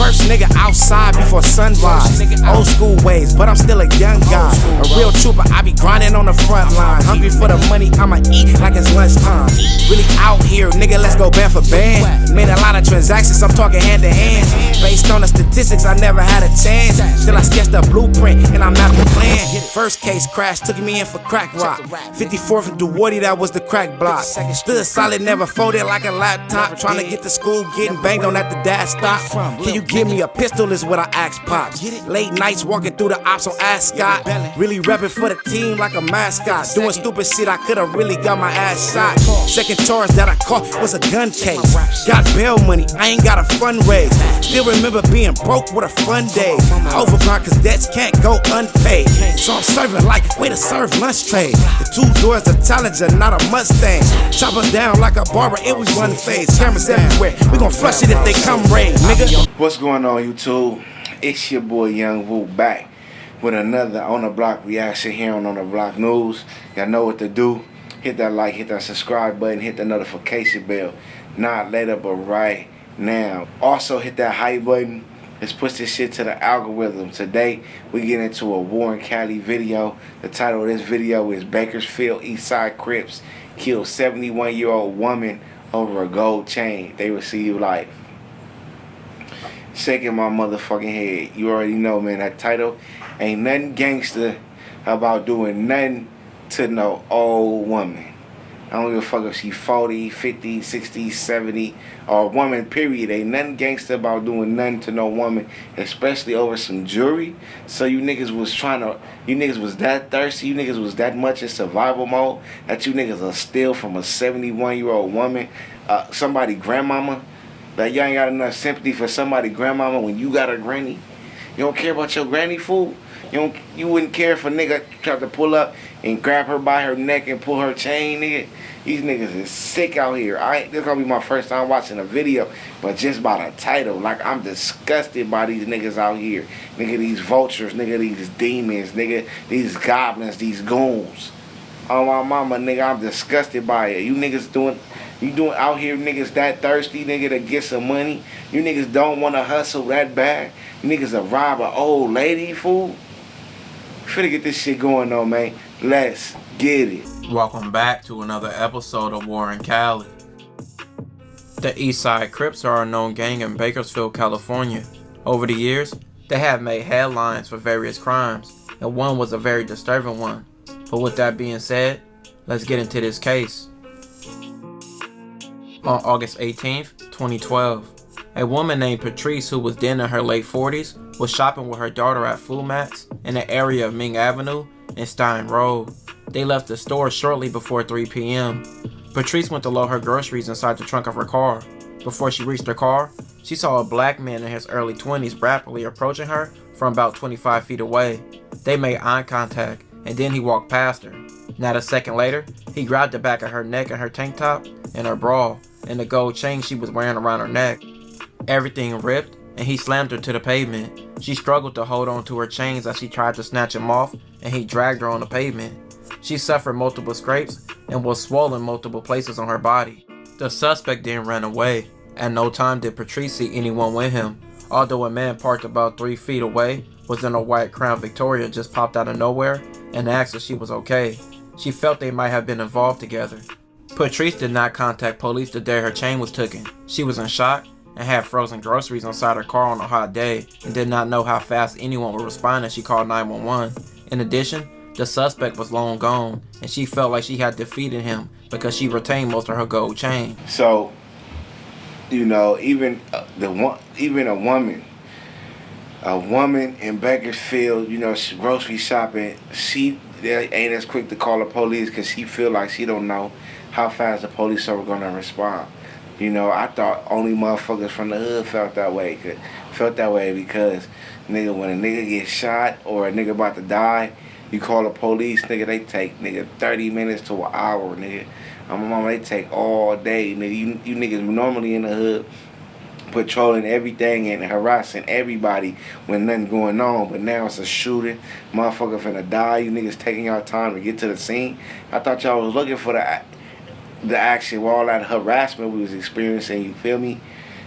First nigga outside before sunrise. Old school ways, but I'm still a young guy. A real trooper, I be grinding on the front line. Hungry for the money, I'ma eat like it's lunchtime. Really out here, nigga, let's go band for band. Made a lot of transactions, I'm talking hand to hand. Based on the statistics, I never had a chance. Still I sketched a blueprint and I'm out the plan. First case crash, took me in for crack rock. 54th and Duwarty, that was the crack block. Stood solid, never folded like a laptop. Trying to get to school, getting banged on at the dad stop. Can you give me a pistol is what I asked Pops. Late nights walking through the ops on Ascot. Really repping for the team like a mascot. Doing stupid shit, I could've really got my ass shot. Second charge that I caught was a gun case. Got bail money, I ain't got a fundraise. Still remember being broke with a fun day. Overgrind cause debts can't go unpaid. So I'm serving like way to serve lunch trade. The two doors a Challenger, not a Mustang. Chop her down like a barber, it was one phase. Cameras everywhere, we gon' flush it if they come raid, nigga. What's going on, YouTube? It's your boy Young Woo back with another On The Block reaction here on the Block News. Y'all know what to do. Hit that like, hit that subscribe button, hit the notification bell. Not later, but right now. Also hit that hype button. Let's push this shit to the algorithm. Today, we get into a Warren County video. The title of this video is Bakersfield Eastside Crips kill 71-year-old woman over a gold chain. They receive life. Shaking my motherfucking head. You already know, man, that title ain't nothing gangster about doing nothing to no old woman. I don't give a fuck if she 40, 50, 60, 70, or a woman, period. Ain't nothing gangster about doing nothing to no woman, especially over some jewelry. So you niggas was that thirsty, you niggas was that much in survival mode that you niggas will steal from a 71-year-old woman, somebody grandmama. That y'all ain't got enough sympathy for somebody grandmama when you got a granny. You don't care about your granny, fool. You wouldn't care if a nigga tried to pull up and grab her by her neck and pull her chain, nigga. These niggas is sick out here. This gonna be my first time watching a video, but just by the title, like I'm disgusted by these niggas out here. Nigga, these vultures, nigga, these demons, nigga, these goblins, these goons. Oh my mama, nigga, I'm disgusted by it. You niggas doing out here, niggas that thirsty, nigga, to get some money. You niggas don't want to hustle that bad. You niggas will rob an old lady, fool. Finna get this shit going on, man. Let's get it. Welcome back to another episode of Warren Cali. The Eastside Crips are a known gang in Bakersfield, California. Over the years, they have made headlines for various crimes, and one was a very disturbing one. But with that being said, let's get into this case. On August 18th, 2012, a woman named Patrice, who was then in her late 40s, was shopping with her daughter at Food Mats in the area of Ming Avenue and Stein Road. They left the store shortly before 3 p.m. Patrice went to load her groceries inside the trunk of her car. Before she reached her car, she saw a black man in his early 20s rapidly approaching her from about 25 feet away. They made eye contact, and then he walked past her. Not a second later, he grabbed the back of her neck and her tank top and her bra and the gold chain she was wearing around her neck. Everything ripped, and he slammed her to the pavement. She struggled to hold on to her chains as she tried to snatch him off, and he dragged her on the pavement. She suffered multiple scrapes and was swollen multiple places on her body. The suspect then ran away. At no time did Patrice see anyone with him, although a man parked about 3 feet away was in a white Crown Victoria just popped out of nowhere and asked if she was okay. She felt they might have been involved together. Patrice did not contact police the day her chain was taken. She was in shock and had frozen groceries inside her car on a hot day and did not know how fast anyone would respond as she called 911. In addition, the suspect was long gone and she felt like she had defeated him because she retained most of her gold chain. So, you know, even a woman in Bakersfield, you know, grocery shopping, she ain't as quick to call the police because she feel like she don't know how fast the police are gonna respond. You know, I thought only motherfuckers from the hood felt that way because, nigga, when a nigga gets shot or a nigga about to die, you call the police, nigga, they take, nigga, 30 minutes to an hour, nigga. My mama, they take all day, nigga. You niggas normally in the hood patrolling everything and harassing everybody when nothing going on, but now it's a shooting, motherfucker finna die, you niggas taking y'all time to get to the scene. I thought y'all was looking for the action with all that harassment we was experiencing, you feel me?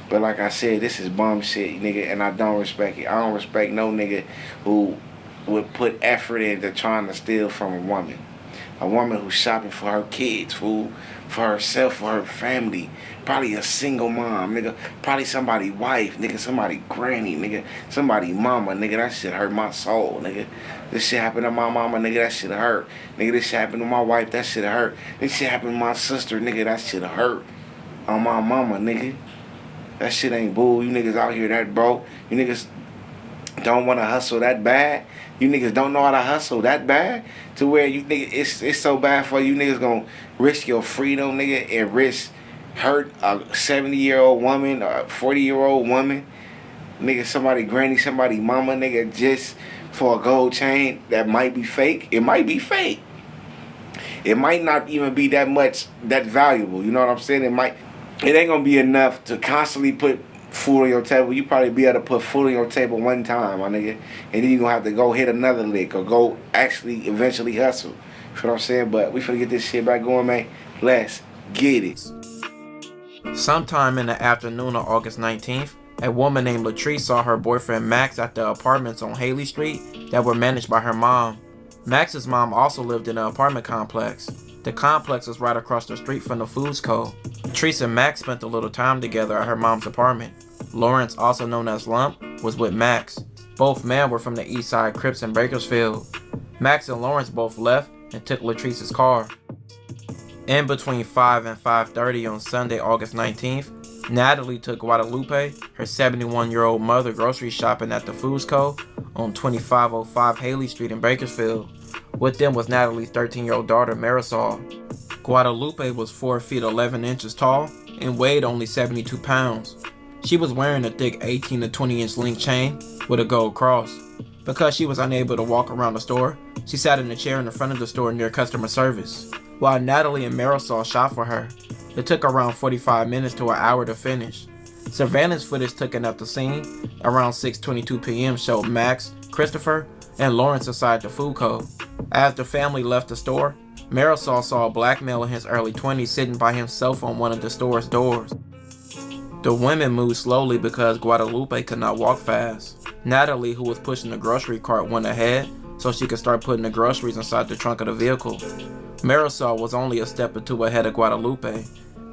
But like I said, this is bum shit, nigga, and I don't respect it. I don't respect no nigga who would put effort into trying to steal from a woman. A woman who's shopping for her kids, fool, for herself, for her family. Probably a single mom, nigga. Probably somebody wife, nigga. Somebody granny, nigga. Somebody mama, nigga. That shit hurt my soul, nigga. This shit happened to my mama, nigga. That shit hurt. Nigga, this shit happened to my wife. That shit hurt. This shit happened to my sister, nigga. That shit hurt. On my mama, nigga. That shit ain't bull. You niggas out here that broke. You niggas don't want to hustle that bad. You niggas don't know how to hustle that bad to where you niggas it's so bad for you niggas gonna risk your freedom, nigga, and risk hurt a 70-year-old woman or a 40-year-old woman, nigga, somebody granny, somebody mama, nigga, just for a gold chain that might be fake. It might be fake. It might not even be that valuable. You know what I'm saying? It ain't gonna be enough to constantly put food on your table. You probably be able to put food on your table one time, my nigga, and then you gonna have to go hit another lick or go actually eventually hustle. You know what I'm saying? But we finna get this shit back going, man. Let's get it. Sometime in the afternoon of August 19th, a woman named Latrice saw her boyfriend Max at the apartments on Haley Street that were managed by her mom. Max's mom also lived in an apartment complex. The complex was right across the street from the Foods Co. Latrice and Max spent a little time together at her mom's apartment. Lawrence, also known as Lump, was with Max. Both men were from the Eastside Crips in Bakersfield. Max and Lawrence both left and took Latrice's car. In between 5 and 5:30 on Sunday, August 19th, Natalie took Guadalupe, her 71-year-old mother, grocery shopping at the Foods Co. on 2505 Haley Street in Bakersfield. With them was Natalie's 13-year-old daughter, Marisol. Guadalupe was 4 feet 11 inches tall and weighed only 72 pounds. She was wearing a thick 18 to 20 inch link chain with a gold cross. Because she was unable to walk around the store, she sat in a chair in the front of the store near customer service, while Natalie and Marisol shot for her. It took around 45 minutes to an hour to finish. Surveillance footage taken at the scene around 6:22 p.m. showed Max, Christopher, and Lawrence inside the Food Co. As the family left the store, Marisol saw a black male in his early 20s sitting by himself on one of the store's doors. The women moved slowly because Guadalupe could not walk fast. Natalie, who was pushing the grocery cart, went ahead so she could start putting the groceries inside the trunk of the vehicle. Marisol was only a step or two ahead of Guadalupe.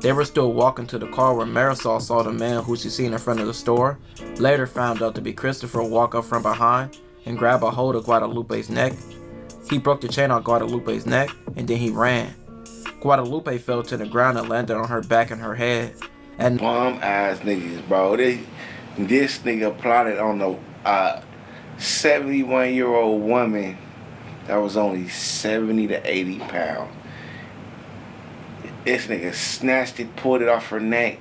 They were still walking to the car when Marisol saw the man who she seen in front of the store, later found out to be Christopher, walk up from behind and grab a hold of Guadalupe's neck. He broke the chain on Guadalupe's neck and then he ran. Guadalupe fell to the ground and landed on her back and her head. And Bum ass niggas, bro. This nigga plotted on the 71-year-old woman that was only 70 to 80 pounds. This nigga snatched it, pulled it off her neck,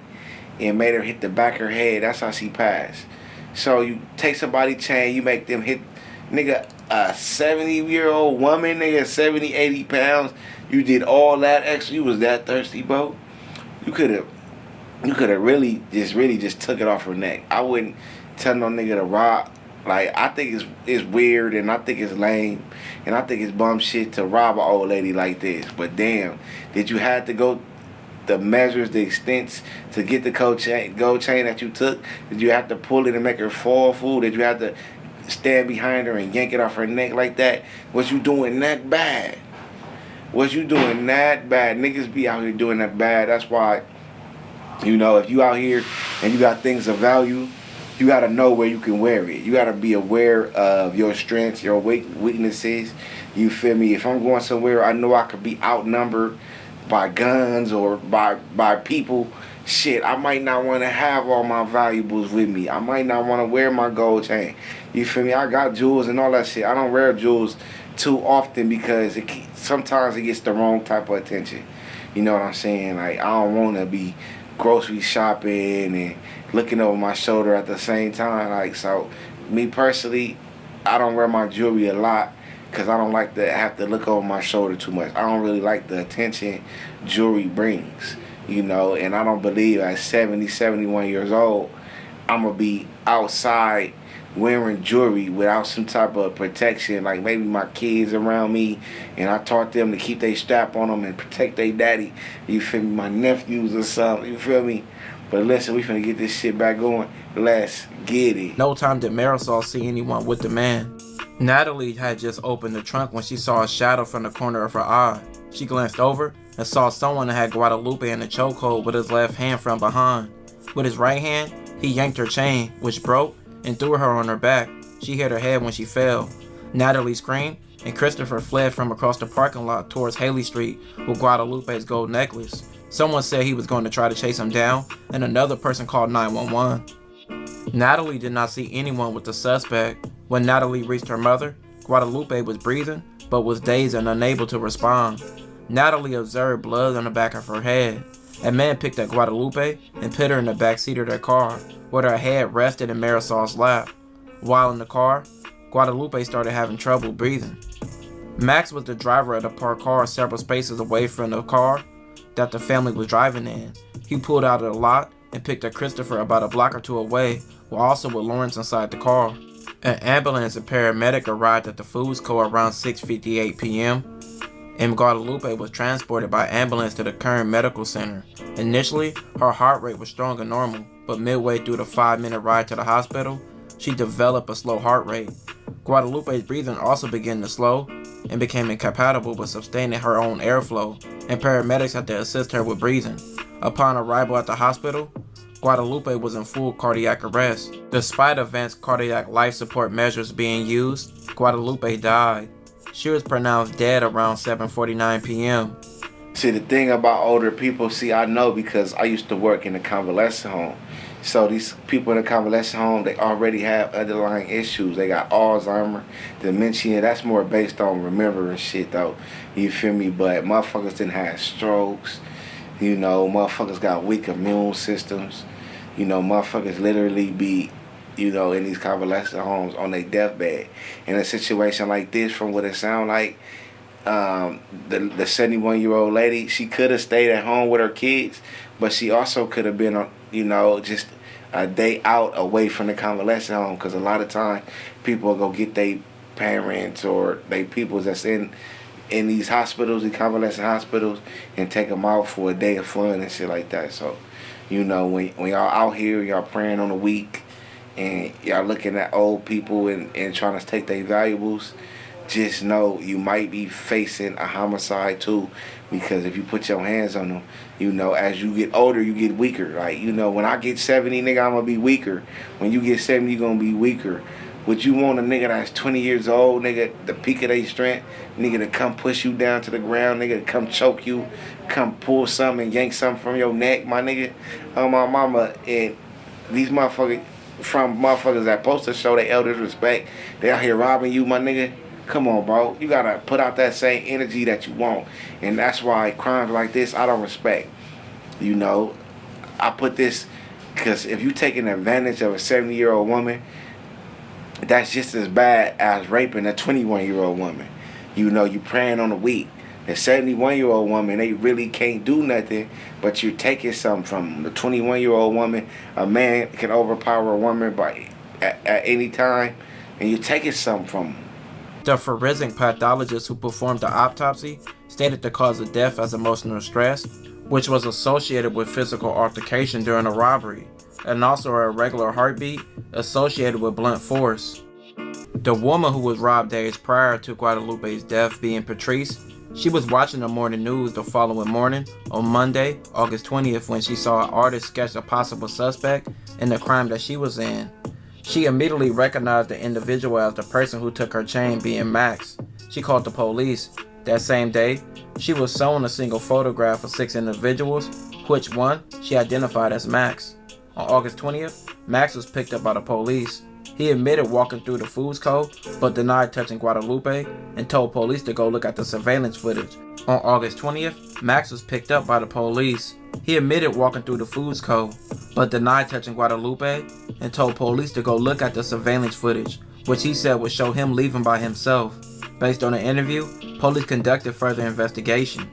and made her hit the back of her head. That's how she passed. So you take somebody's chain, you make them hit, nigga, a 70-year-old woman, nigga, 70, 80 pounds. You did all that extra. You was that thirsty, bro. You could have really just took it off her neck. I wouldn't tell no nigga to rob. Like, I think it's weird, and I think it's lame, and I think it's bum shit to rob an old lady like this. But damn, did you have to go the measures, the extents to get the gold chain that you took? Did you have to pull it and make her fall, fool? Did you have to stand behind her and yank it off her neck like that? Was you doing that bad? Was you doing that bad? Niggas be out here doing that bad. That's why, you know, if you out here and you got things of value, you got to know where you can wear it. You got to be aware of your strengths, your weaknesses. You feel me? If I'm going somewhere, I know I could be outnumbered by guns or by people. Shit, I might not want to have all my valuables with me. I might not want to wear my gold chain. You feel me? I got jewels and all that shit. I don't wear jewels too often because sometimes it gets the wrong type of attention. You know what I'm saying? Like, I don't want to be grocery shopping and looking over my shoulder at the same time. Like, so me personally, I don't wear my jewelry a lot because I don't like to have to look over my shoulder too much. I don't really like the attention jewelry brings, you know, and I don't believe at 70, 71 years old, I'm going to be outside wearing jewelry without some type of protection. Like, maybe my kids around me and I taught them to keep their strap on them and protect their daddy. You feel me? My nephews or something. You feel me? But listen, we finna get this shit back going. Let's get it. No time did Marisol see anyone with the man. Natalie had just opened the trunk when she saw a shadow from the corner of her eye. She glanced over and saw someone that had Guadalupe in a chokehold with his left hand from behind. With his right hand, he yanked her chain, which broke, and threw her on her back. She hit her head when she fell. Natalie screamed, and Christopher fled from across the parking lot towards Haley Street with Guadalupe's gold necklace. Someone said he was going to try to chase him down, and another person called 911. Natalie did not see anyone with the suspect. When Natalie reached her mother, Guadalupe was breathing, but was dazed and unable to respond. Natalie observed blood on the back of her head. A man picked up Guadalupe and put her in the back seat of their car, where her head rested in Marisol's lap. While in the car, Guadalupe started having trouble breathing. Max was the driver of the parked car several spaces away from the car that the family was driving in. He pulled out of the lot and picked up Christopher about a block or two away, while also with Lawrence inside the car. An ambulance and paramedic arrived at the Foods Co. around 6:58 p.m. and Guadalupe was transported by ambulance to the Kern Medical Center. Initially, her heart rate was strong and normal, but midway through the 5-minute ride to the hospital, she developed a slow heart rate. Guadalupe's breathing also began to slow and became incompatible with sustaining her own airflow, and paramedics had to assist her with breathing. Upon arrival at the hospital, Guadalupe was in full cardiac arrest. Despite advanced cardiac life support measures being used, Guadalupe died. She was pronounced dead around 7:49 p.m. See, the thing about older people, I know because I used to work in a convalescent home. So these people in a convalescent home, they already have underlying issues. They got Alzheimer's, dementia. That's more based on remembering shit, though. You feel me? But motherfuckers didn't have strokes. You know, motherfuckers got weak immune systems. You know, motherfuckers literally be, in these convalescent homes on their deathbed. In a situation like this, from what it sound like, the 71-year-old lady, she could have stayed at home with her kids, but she also could have been, just a day out away from the convalescent home, because a lot of times people will go get their parents or their people that's in these hospitals, these convalescent hospitals, and take them out for a day of fun and shit like that. So, when y'all out here, y'all praying on the week, and y'all looking at old people and trying to take their valuables, just know you might be facing a homicide too, because if you put your hands on them, as you get older, you get weaker. Like, when I get 70, nigga, I'm going to be weaker. When you get 70, you're going to be weaker. Would you want a nigga that's 20 years old, nigga, the peak of their strength, nigga, to come push you down to the ground, nigga, to come choke you, come pull something and yank something from your neck, my nigga? Oh, my mama, and these motherfuckers that supposed to show their elders respect, they out here robbing you, my nigga. Come on, bro. You gotta put out that same energy that you want. And that's why crimes like this, I don't respect. I put this because if you taking advantage of a 70-year-old woman, that's just as bad as raping a 21-year-old woman. You preying on the weak. The 71-year-old woman, they really can't do nothing, but you're taking something from them. The 21-year-old woman, a man can overpower a woman at any time, and you're taking something from them. The forensic pathologist who performed the autopsy stated the cause of death as emotional stress, which was associated with physical altercation during a robbery, and also a irregular heartbeat associated with blunt force. The woman who was robbed days prior to Guadalupe's death being Patrice, she was watching the morning news the following morning on Monday, August 20th, when she saw an artist sketch a possible suspect in the crime that she was in. She immediately recognized the individual as the person who took her chain, being Max. She called the police. That same day, she was shown a single photograph of 6 individuals, which one she identified as Max. On August 20th, Max was picked up by the police. He admitted walking through the Foods Co., but denied touching Guadalupe and told police to go look at the surveillance footage. On August 20th, Max was picked up by the police. He admitted walking through the Foods Co., but denied touching Guadalupe and told police to go look at the surveillance footage, which he said would show him leaving by himself. Based on the interview, police conducted further investigation.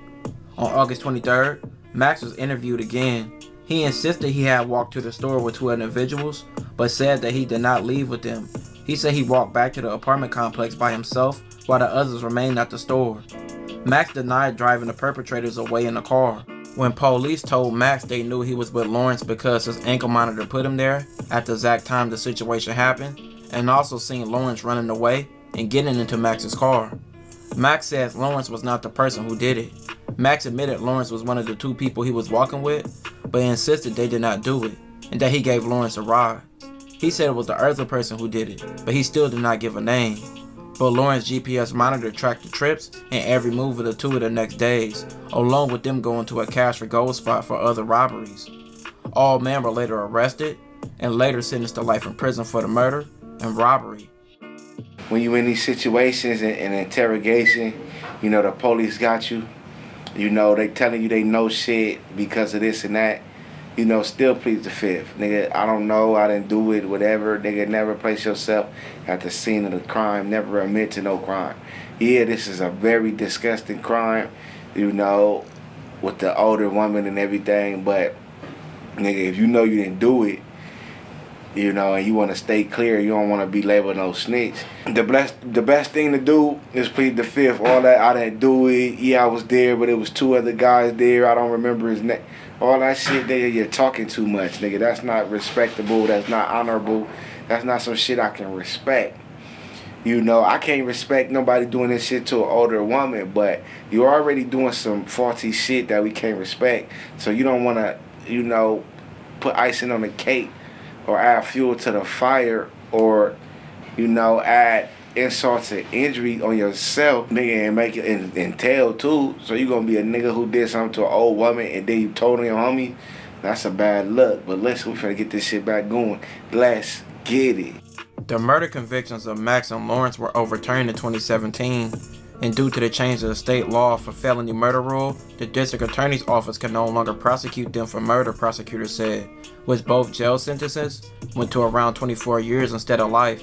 On August 23rd, Max was interviewed again. He insisted he had walked to the store with 2 individuals, but said that he did not leave with them. He said he walked back to the apartment complex by himself while the others remained at the store. Max denied driving the perpetrators away in the car. When police told Max they knew he was with Lawrence because his ankle monitor put him there at the exact time the situation happened, and also seen Lawrence running away and getting into Max's car. Max says Lawrence was not the person who did it. Max admitted Lawrence was one of the two people he was walking with, but insisted they did not do it, and that he gave Lawrence a ride. He said it was the earthly person who did it, but he still did not give a name. But Lawrence's GPS monitor tracked the trips and every move of the two of the next days, along with them going to a cash for gold spot for other robberies. All men were later arrested and later sentenced to life in prison for the murder and robbery. When you in these situations and interrogation, you know, the police got you. You know, they telling you they know shit because of this and that. You know, still plead the fifth. Nigga, I don't know, I didn't do it, whatever. Nigga, never place yourself at the scene of the crime. Never admit to no crime. Yeah, this is a very disgusting crime, you know, with the older woman and everything. But, nigga, if you know you didn't do it, you know, and you want to stay clear, you don't want to be labeled no snitch. The best thing to do is plead the fifth. All that, I didn't do it. Yeah, I was there, but it was two other guys there. I don't remember his name. All that shit, nigga, you're talking too much, nigga. That's not respectable. That's not honorable. That's not some shit I can respect. You know, I can't respect nobody doing this shit to an older woman, but you're already doing some faulty shit that we can't respect. So you don't want to, you know, put icing on the cake or add fuel to the fire or, you know, add insult to injury on yourself, nigga, and make it entail too. So you gonna be a nigga who did something to an old woman and then you told on your homie? That's a bad look. But listen, we finna get this shit back going. Let's get it. The murder convictions of Max and Lawrence were overturned in 2017, and due to the change of the state law for felony murder rule, the district attorney's office can no longer prosecute them for murder, prosecutors said, with both jail sentences went to around 24 years instead of life.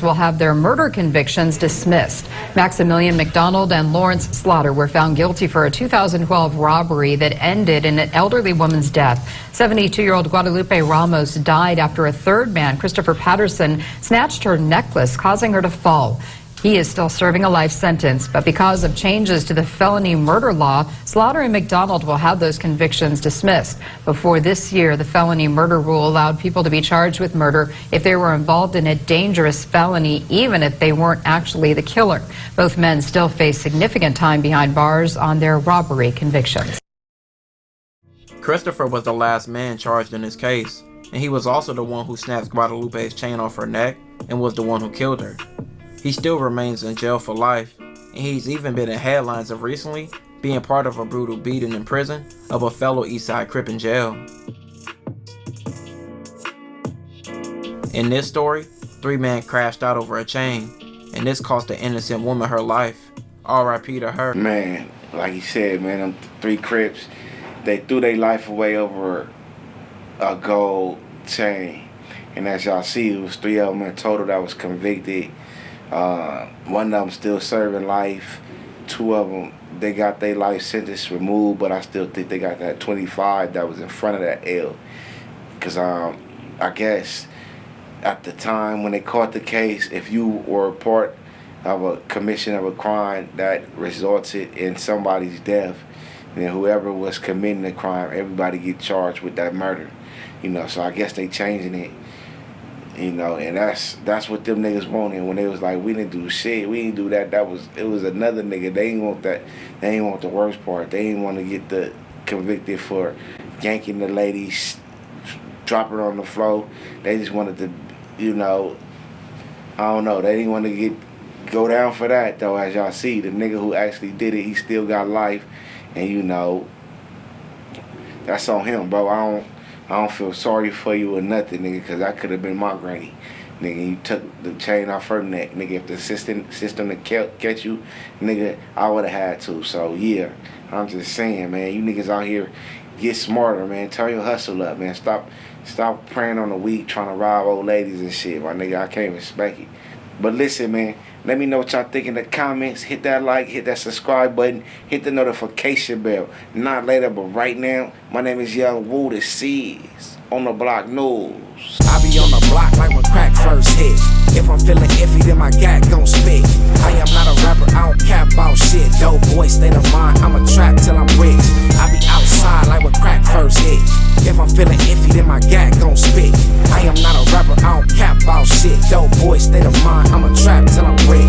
Will have their murder convictions dismissed. Maximilian McDonald and Lawrence Slaughter were found guilty for a 2012 robbery that ended in an elderly woman's death. 72-year-old Guadalupe Ramos died after a third man, Christopher Patterson, snatched her necklace, causing her to fall. He is still serving a life sentence, but because of changes to the felony murder law, Slaughter and McDonald will have those convictions dismissed. Before this year, the felony murder rule allowed people to be charged with murder if they were involved in a dangerous felony, even if they weren't actually the killer. Both men still face significant time behind bars on their robbery convictions. Christopher was the last man charged in this case, and he was also the one who snatched Guadalupe's chain off her neck and was the one who killed her. He still remains in jail for life, and he's even been in headlines of recently being part of a brutal beating in prison of a fellow Eastside Crip in jail. In this story, 3 men crashed out over a chain, and this cost an innocent woman her life. R.I.P. to her. Man, like you said, man, them 3 Crips, they threw their life away over a gold chain. And as y'all see, it was 3 of them in total that was convicted. One of them still serving life. 2 of them, they got their life sentence removed, but I still think they got that 25 that was in front of that L. Because I guess at the time when they caught the case, if you were a part of a commission of a crime that resulted in somebody's death, then whoever was committing the crime, everybody get charged with that murder. You know, so I guess they changing it. You know, and that's what them niggas wanted when they was like, we didn't do shit, we didn't do that. It was another nigga. They ain't want that. They ain't want the worst part. They ain't want to get the convicted for yanking the lady, dropping her on the floor. They just wanted to, you know, I don't know. They didn't want to go down for that though. As y'all see, the nigga who actually did it, he still got life, and you know, that's on him, bro. I don't feel sorry for you or nothing, nigga, because that could have been my granny. Nigga, you took the chain off her neck. Nigga, if the system to catch you, nigga, I would have had to. So, yeah, I'm just saying, man, you niggas out here, get smarter, man. Turn your hustle up, man. Stop preying on the weak, trying to rob old ladies and shit, my nigga. I can't respect it. But listen, man, let me know what y'all think in the comments. Hit that like, hit that subscribe button, hit the notification bell. Not later, but right now, my name is Young Woo, the C's on the block news. I be on the block like when crack first hit. If I'm feeling iffy, then my gag gon' spit. I am not a rapper, I don't cap about shit. Dope boy, state of mind, I'ma trap till I'm rich. state of mind, I'm a trap till I'm rich.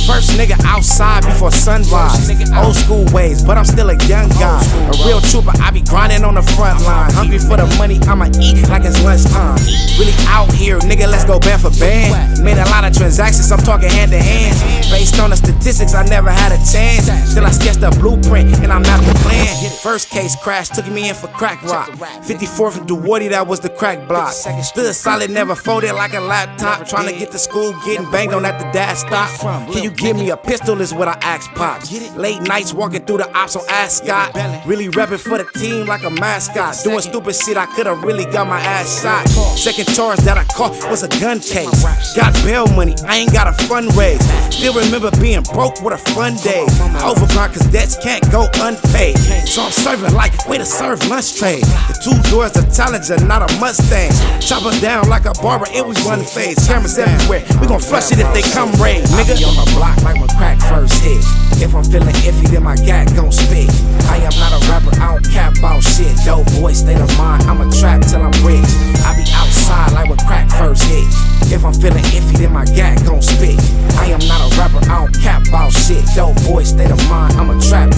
First nigga outside before sunrise. Old school ways, but I'm still a young guy. A real trooper, I be grinding on the front line. Hungry for the money, I'ma eat like it's lunchtime. Really out here, nigga, let's go band for band. Made a lot of transactions, I'm talking hand to hand. Based on the statistics, I never had a chance. Still I sketched a blueprint and I mapped the plan. First case crash, took me in for crack rock. 54th and Duwarty, that was the crack block. Stood solid, never folded like a laptop. Trying to get to school, getting banged on at the dash stop. Can you give me a pistol is what I asked Pops. Late nights walking through the ops on Ascot. Really repping for the team like a mascot. Doing stupid shit, I could've really got my ass shot. Second charge that I caught was a gun case. Got bail money, I ain't got a fundraise. Still remember being broke with a fun day. I overgrind cause debts can't go unpaid. So I'm serving like way to serve lunch trade. The 2 doors a Challenger, not a Mustang. Chop her down like a barber, it was one phase. Cameras everywhere, we gon' flush it if they come raid, nigga. On my block like when crack first hit. If I'm feeling iffy, then my gat gon' spit. I am not a rapper, I don't cap about shit. Dope boy, state of mind, I'm a trap till I'm rich. I be outside like when crack first hit. If I'm feeling iffy, then my gat gon' spit. I am not a rapper, I don't cap about shit. Dope boy, state of mind, I'm a trap